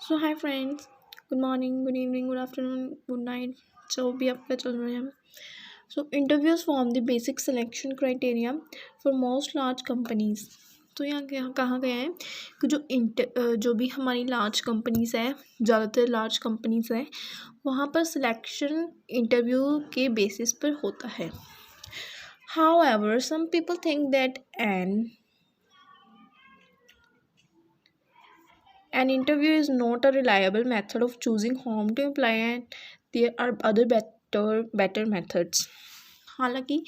सो hi friends, good morning, good evening, good afternoon, good night, जो भी आपका चल रहा है। So interviews form the basic selection criteria for most large companies. तो यहाँ कहा गया है कि जो भी हमारी लार्ज कंपनीज है, ज़्यादातर लार्ज कंपनीज है, वहाँ पर सिलेक्शन इंटरव्यू के बेसिस पर होता है। However some people think that an interview is not a reliable method of choosing whom to employ, and there are other better methods. हालांकि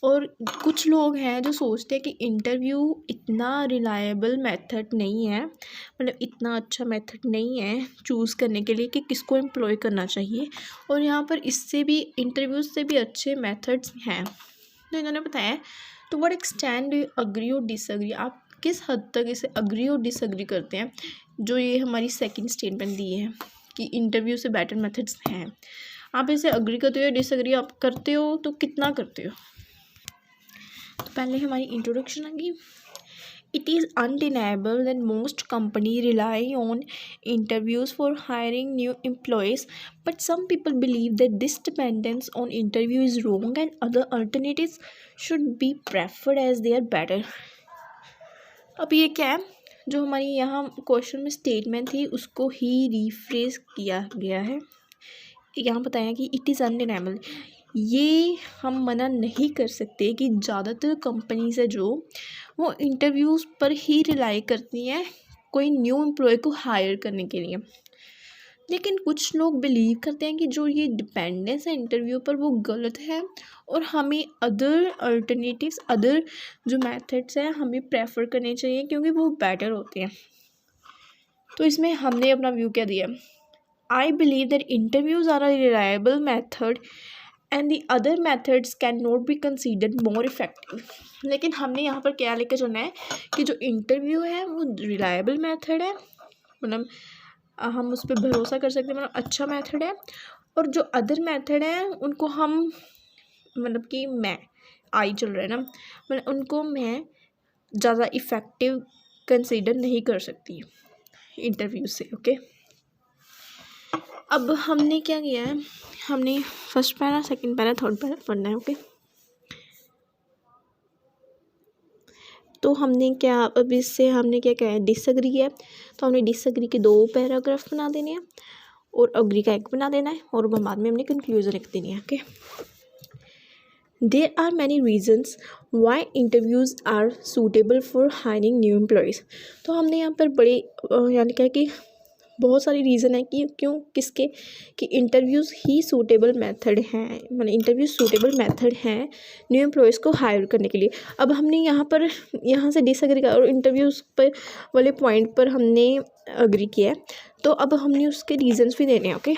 और कुछ लोग हैं जो सोचते हैं कि इंटरव्यू इतना रिलायबल मेथड नहीं है, मतलब इतना अच्छा मेथड नहीं है चूज़ करने के लिए कि किसको एम्प्लॉय करना चाहिए, और यहाँ पर इससे भी इंटरव्यूज से भी अच्छे मेथड्स हैं। तो इन्होंने बताया, तो what extend do you agree और डिसअग्री, आप किस हद तक इसे अग्री और डिसअग्री करते हैं जो ये हमारी सेकंड स्टेटमेंट दी है कि इंटरव्यू से बेटर मेथड्स हैं। आप इसे अग्री करते हो या डिसअग्री आप करते हो, तो कितना करते हो। तो पहले हमारी इंट्रोडक्शन आ गई। It is undeniable that most companies rely on interviews for hiring new employees, but some people believe that this dependence on interview is wrong and other alternatives should be preferred as they are better. अब ये क्या है, जो हमारी यहाँ question में statement थी उसको ही रिफ्रेश किया गया है। यहाँ बताया कि इट इज़ अनडिनाइबल, ये हम मना नहीं कर सकते कि ज़्यादातर कंपनीज है जो वो इंटरव्यूज़ पर ही रिलाई करती हैं कोई न्यू एम्प्लॉय को हायर करने के लिए। लेकिन कुछ लोग बिलीव करते हैं कि जो ये डिपेंडेंस है इंटरव्यू पर वो गलत है और हमें अदर अल्टरनेटिव्स, अदर जो मेथड्स हैं हमें प्रेफर करने चाहिए क्योंकि वो बेटर होते हैं। तो इसमें हमने अपना व्यू क्या दिया, I believe that interviews are a reliable method and the other methods can not be considered more effective. लेकिन हमने यहाँ पर क्या लेकर चलना है कि जो इंटरव्यू है वो रिलायबल मेथड है, मतलब हम उस पर भरोसा कर सकते हैं, मतलब अच्छा मेथड है, और जो अदर मेथड है उनको हम मतलब कि मैं आई चल रहा है ना, मतलब उनको मैं ज़्यादा इफ़ेक्टिव कंसीडर नहीं कर सकती इंटरव्यू से। ओके, अब हमने क्या किया है, हमने first para, second para, third para पढ़ना है। ओके, तो हमने क्या, अब इससे हमने क्या किया है, डिसअग्री किया, तो हमने डिसअग्री के 2 पैराग्राफ बना देने हैं और अग्री का 1 बना देना है, और बाद में हमने कंक्लूजन लिख देनी है। Okay, there are many reasons why interviews are suitable for hiring new employees. तो हमने यहाँ पर बड़े यानी क्या कि बहुत सारी रीज़न है कि क्यों किसके कि इंटरव्यूज़ ही सूटेबल मेथड हैं, मतलब इंटरव्यू सूटेबल मेथड हैं न्यू एम्प्लॉयज़ को हायर करने के लिए। अब हमने यहाँ से डिसएग्री किया और इंटरव्यूज़ पर वाले पॉइंट पर हमने अग्री किया है, तो अब हमने उसके रीजंस भी देने हैं। Okay,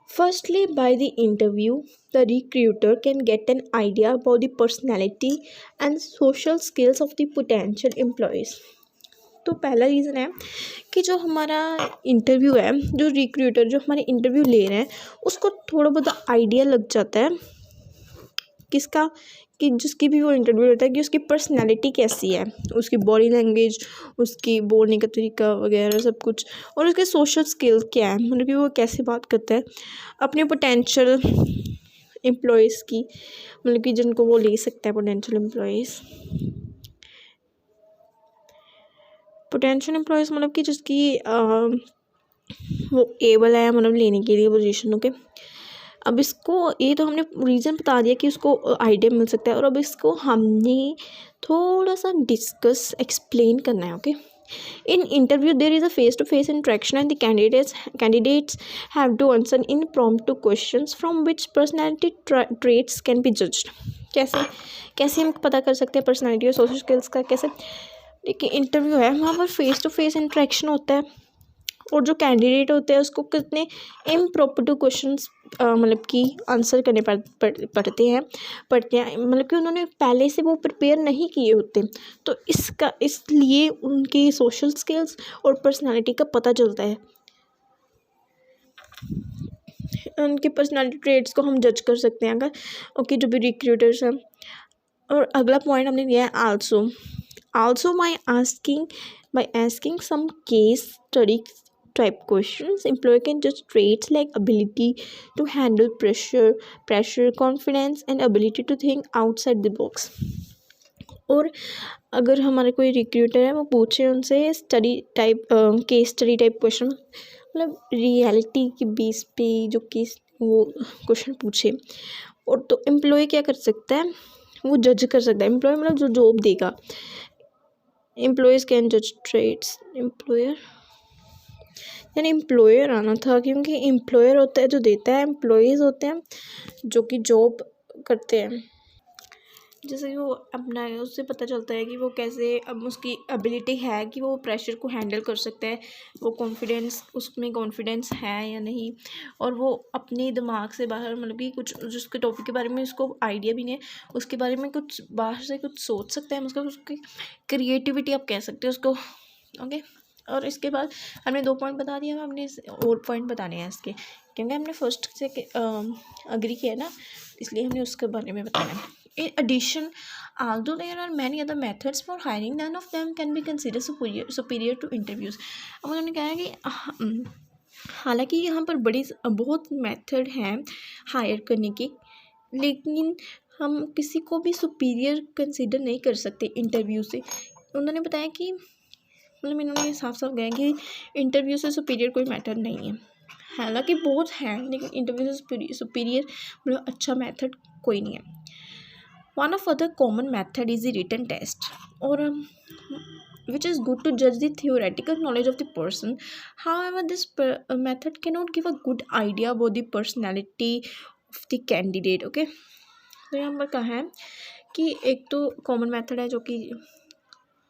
firstly by the interview the recruiter can get an idea about the personality and social skills of the potential employees. तो पहला रीज़न है कि जो हमारा इंटरव्यू है, जो रिक्रूटर जो हमारे इंटरव्यू ले रहे हैं उसको थोड़ा बहुत आइडिया लग जाता है किसका, कि जिसकी भी वो इंटरव्यू लेता है कि उसकी पर्सनैलिटी कैसी है, उसकी बॉडी लैंग्वेज, उसकी बोलने का तरीका वगैरह सब कुछ, और उसके सोशल स्किल्स क्या है, मतलब कि वो कैसे बात करता है अपने पोटेंशियल एम्प्लॉयज़ की, मतलब कि जिनको वो ले सकता है पोटेंशियल एम्प्लॉयज़ मतलब कि जिसकी वो एबल है मतलब लेने के लिए पोजीशन। ओके, अब इसको ये तो हमने रीज़न बता दिया कि उसको आइडिया मिल सकता है, और अब इसको हमने थोड़ा सा डिस्कस एक्सप्लेन करना है। Okay, in interview there is a face to face interaction and the candidates have to answer impromptu questions from which personality traits can be judged. कैसे हम पता कर सकते हैं पर्सनैलिटी और सोशल स्किल्स का, कैसे, देखिए इंटरव्यू है वहाँ पर फेस टू फेस इंट्रैक्शन होता है, और जो कैंडिडेट होते हैं उसको कितने इम्प्रॉम्प्टू क्वेश्चंस मतलब कि आंसर करने पड़ते हैं, मतलब कि उन्होंने पहले से वो प्रिपेयर नहीं किए होते, तो इसलिए उनकी सोशल स्किल्स और पर्सनालिटी का पता चलता है, उनके पर्सनालिटी ट्रेट्स को हम जज कर सकते हैं अगर। ओके, जो भी रिक्रूटर्स हैं। और अगला पॉइंट हमने दिया है also by asking By asking some case study type questions, employer can judge traits like ability to handle pressure, confidence and ability to think outside the box. और अगर हमारे कोई रिक्रूटर है वो पूछे उनसे study type case study type question, मतलब reality की बेस पे जो केस वो क्वेश्चन पूछे, और तो एम्प्लॉय क्या कर सकता है, वो जज कर सकता है। एम्प्लॉय मतलब जो जॉब देगा, एम्प्लॉयज़ कैन जज ट्रेड्स, एम्प्लॉयर यानी एम्प्लॉयर आना था, क्योंकि एम्प्लॉयर होता है जो देता है, एम्प्लॉयज़ होते हैं जो कि जॉब करते हैं। जैसे कि वो अपना उससे पता चलता है कि वो कैसे, अब उसकी एबिलिटी है कि वो प्रेशर को हैंडल कर सकता है, वो कॉन्फिडेंस, उसमें कॉन्फिडेंस है या नहीं, और वो अपने दिमाग से बाहर, मतलब कि कुछ जिसके टॉपिक के बारे में उसको आइडिया भी नहीं है उसके बारे में कुछ बाहर से कुछ सोच सकता है, मतलब उसकी क्रिएटिविटी आप कह सकते हो उसको। ओके, और इसके बाद हमने 2 पॉइंट बता दिए, हमने और पॉइंट बताने हैं इसके, क्योंकि हमने फर्स्ट से अग्री किया ना, इसलिए हमने उसके बारे में बताना है। In addition, although there are many other methods for hiring, none of them can be considered superior to interviews. अब उन्होंने कहा है कि हालांकि यहाँ पर बहुत मेथड हैं हायर करने की, लेकिन हम किसी को भी सुपीरियर कंसिडर नहीं कर सकते इंटरव्यू से। उन्होंने बताया कि मतलब इन्होंने साफ साफ कहा कि इंटरव्यू से सुपीरियर कोई मेथड नहीं है। हालांकि बहुत हैं, लेकिन इंटरव्यू से सुपीरियर मतलब अच्छा मेथड कोई नहीं है। One of other common method is the written test, or which is good to judge the theoretical knowledge of the person. However, this method cannot give a good idea about the personality of the candidate. Okay, तो यहाँ पर कहा है कि एक तो common method है जो कि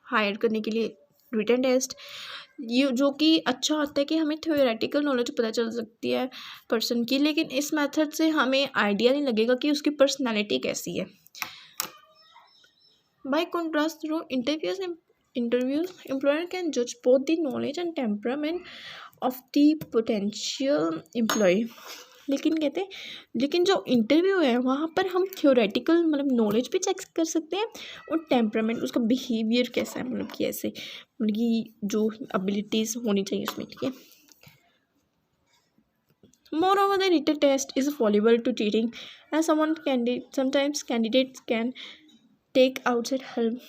हायर करने के लिए रिटन टेस्ट, ये जो कि अच्छा होता है कि हमें थ्योरेटिकल नॉलेज पता चल सकती है पर्सन की, लेकिन इस मेथड से हमें आइडिया नहीं लगेगा कि उसकी पर्सनैलिटी कैसी है। By contrast, through interviews, employer can judge both the knowledge and temperament of the potential employee. लेकिन जो इंटरव्यू है वहाँ पर हम थ्योरेटिकल मतलब नॉलेज भी चेक कर सकते हैं, और टेम्परामेंट, उसका बिहेवियर कैसा है, मतलब कि ऐसे मतलब कि जो एबिलिटीज़ होनी चाहिए उसमें, ठीक है। Moreover, the written test is valuable to cheating, as sometimes candidates can take outside help.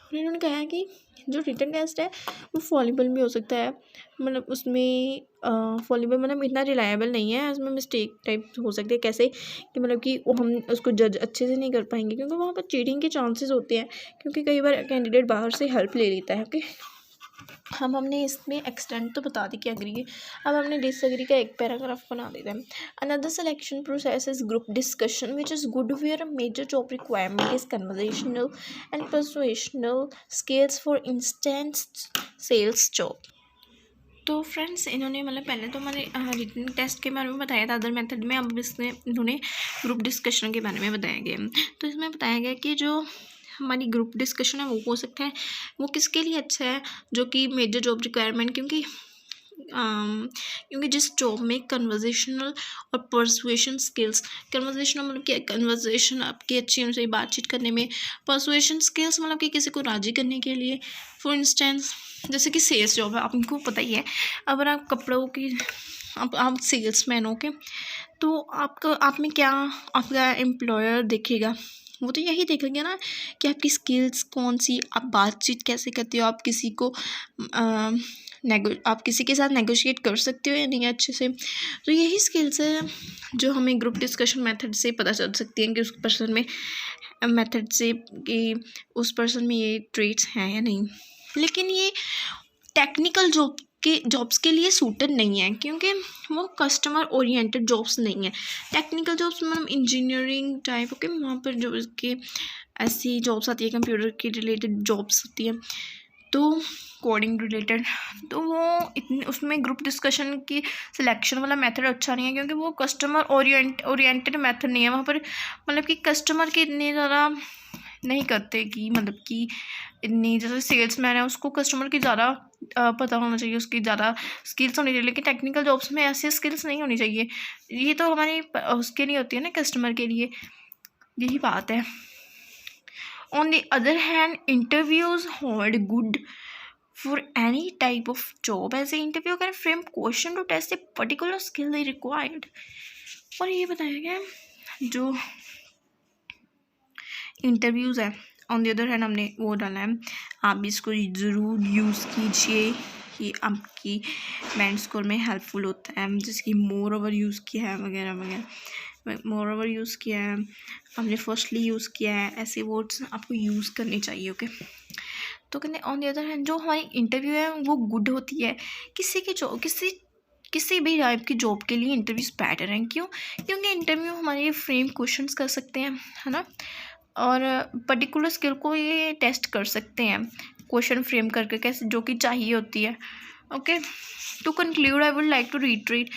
और इन्होंने कहा है कि जो रिटन टेस्ट है वो फॉलिबल भी हो सकता है, मतलब उसमें फॉलिबल मतलब इतना रिलायबल नहीं है, उसमें मिस्टेक टाइप हो सकती है। कैसे कि मतलब कि वो हम उसको जज अच्छे से नहीं कर पाएंगे, क्योंकि वहाँ पर चीटिंग के चांसेस होते हैं, क्योंकि कई बार कैंडिडेट बाहर से हेल्प ले लेता है। ओके, हमने इसमें एक्सटेंड तो बता दी कि अग्री है, अब हमने डिसएग्री का एक पैराग्राफ बना देते हैं। Another selection process is group discussion which is good where a major job requirement is conversational and persuasional skills, for instance sales job. तो फ्रेंड्स, इन्होंने मतलब पहले तो हमारे रिटन टेस्ट के बारे में बताया था अदर मेथड में, अब इसमें इन्होंने ग्रुप डिस्कशन के बारे में बताया गया। तो इसमें बताया गया कि जो हमारी ग्रुप डिस्कशन है वो हो सकता है, वो किसके लिए अच्छा है, जो कि मेजर जॉब रिक्वायरमेंट, क्योंकि जिस जॉब में कन्वर्सेशनल और परसुएशन स्किल्स, कन्वर्सेशनल मतलब कि कन्वर्सेशन आपकी अच्छी होनी चाहिए बातचीत करने में, परसुएशन स्किल्स मतलब कि किसी को राज़ी करने के लिए। फॉर इंस्टेंस, जैसे कि सेल्स जॉब है, आपको पता ही है, अगर आप कपड़ों की आप सेल्समैन हो के, तो आप में क्या आपका एम्प्लॉयर देखेगा, वो तो यही देखेंगे ना कि आपकी स्किल्स कौन सी, आप बातचीत कैसे करते हो, आप किसी को आप किसी के साथ नेगोशिएट कर सकते हो या नहीं अच्छे से। तो यही स्किल्स है जो हमें ग्रुप डिस्कशन मेथड से पता चल सकती हैं कि उस पर्सन में मेथड से कि उस पर्सन में ये ट्रेट्स हैं या नहीं। लेकिन ये टेक्निकल जॉब्स के लिए सूटेड नहीं है, क्योंकि वो कस्टमर ओरिएंटेड जॉब्स नहीं है। टेक्निकल जॉब्स मतलब इंजीनियरिंग टाइप, ओके, वहाँ पर जो इसके ऐसी जॉब्स आती है, कंप्यूटर की रिलेटेड जॉब्स होती है, तो कोडिंग रिलेटेड, तो वो इतनी उसमें ग्रुप डिस्कशन की सिलेक्शन वाला मेथड अच्छा नहीं है, क्योंकि वो कस्टमर ओरिएंटेड मेथड नहीं है। वहाँ पर मतलब कि कस्टमर के इतने ज़्यादा नहीं करते कि मतलब कि इतनी, जैसे सेल्समैन है उसको कस्टमर की ज़्यादा पता होना चाहिए, उसकी ज़्यादा स्किल्स होनी चाहिए, लेकिन टेक्निकल जॉब्स में ऐसी स्किल्स नहीं होनी चाहिए। ये तो हमारी उसके लिए होती है ना, कस्टमर के लिए, यही बात है। On the other hand, interviews hold good for any type of job as an interview can frame question to test a particular skill they required. और ये बताया गया है जो इंटरव्यूज़ है ऑन द अदर हैंड हमने वो डाला है, आप भी इसको ज़रूर यूज़ कीजिए, ये आपकी बैंड स्कोर में हेल्पफुल होता है। जिसकी मोर ओवर यूज़ किया है वगैरह वगैरह, मोर ओवर यूज़ किया है, हमने फर्स्टली यूज़ किया है, ऐसे वर्ड्स आपको यूज़ करने चाहिए। ओके, तो कहते ऑन द अदर हैंड जो हमारी इंटरव्यू है वो गुड होती है। किसी भी टाइप की जॉब के लिए इंटरव्यूज़ बेटर हैं। क्यों? क्योंकि इंटरव्यू हमारे फ्रेम क्वेश्चंस कर सकते हैं, है ना, और पर्टिकुलर स्किल को ये टेस्ट कर सकते हैं क्वेश्चन फ्रेम करके, कैसे जो कि चाहिए होती है। Okay, to conclude I would like to retreat,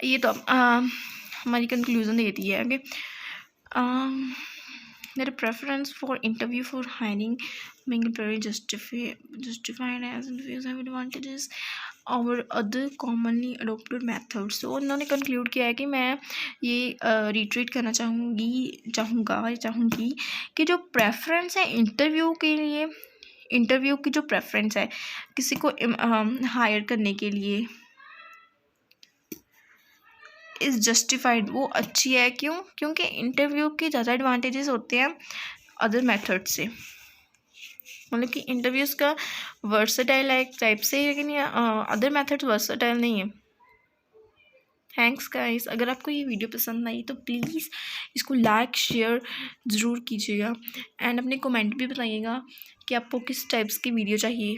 ये तो हमारी कंक्लूजन देती है। Okay, their preference for interview for hiring being very justified as interviews have advantages और अदर कॉमनली अडोप्टेड मेथड्स। तो उन्होंने कंक्लूड किया है कि मैं ये रिट्रीट करना चाहूँगी कि जो प्रेफरेंस है इंटरव्यू के लिए, इंटरव्यू की जो प्रेफरेंस है किसी को हायर करने के लिए इज़ जस्टिफाइड, वो अच्छी है। क्यों? क्योंकि इंटरव्यू के ज़्यादा एडवांटेजेस होते हैं अदर मेथड से, मतलब कि इंटरव्यूज़ का वर्सटाइल है एक टाइप से, लेकिन ये अदर मेथड्स वर्सटाइल नहीं है। थैंक्स गाइस, अगर आपको ये वीडियो पसंद आई तो प्लीज़ इसको लाइक शेयर ज़रूर कीजिएगा एंड अपने कमेंट भी बताइएगा कि आपको किस टाइप्स की वीडियो चाहिए।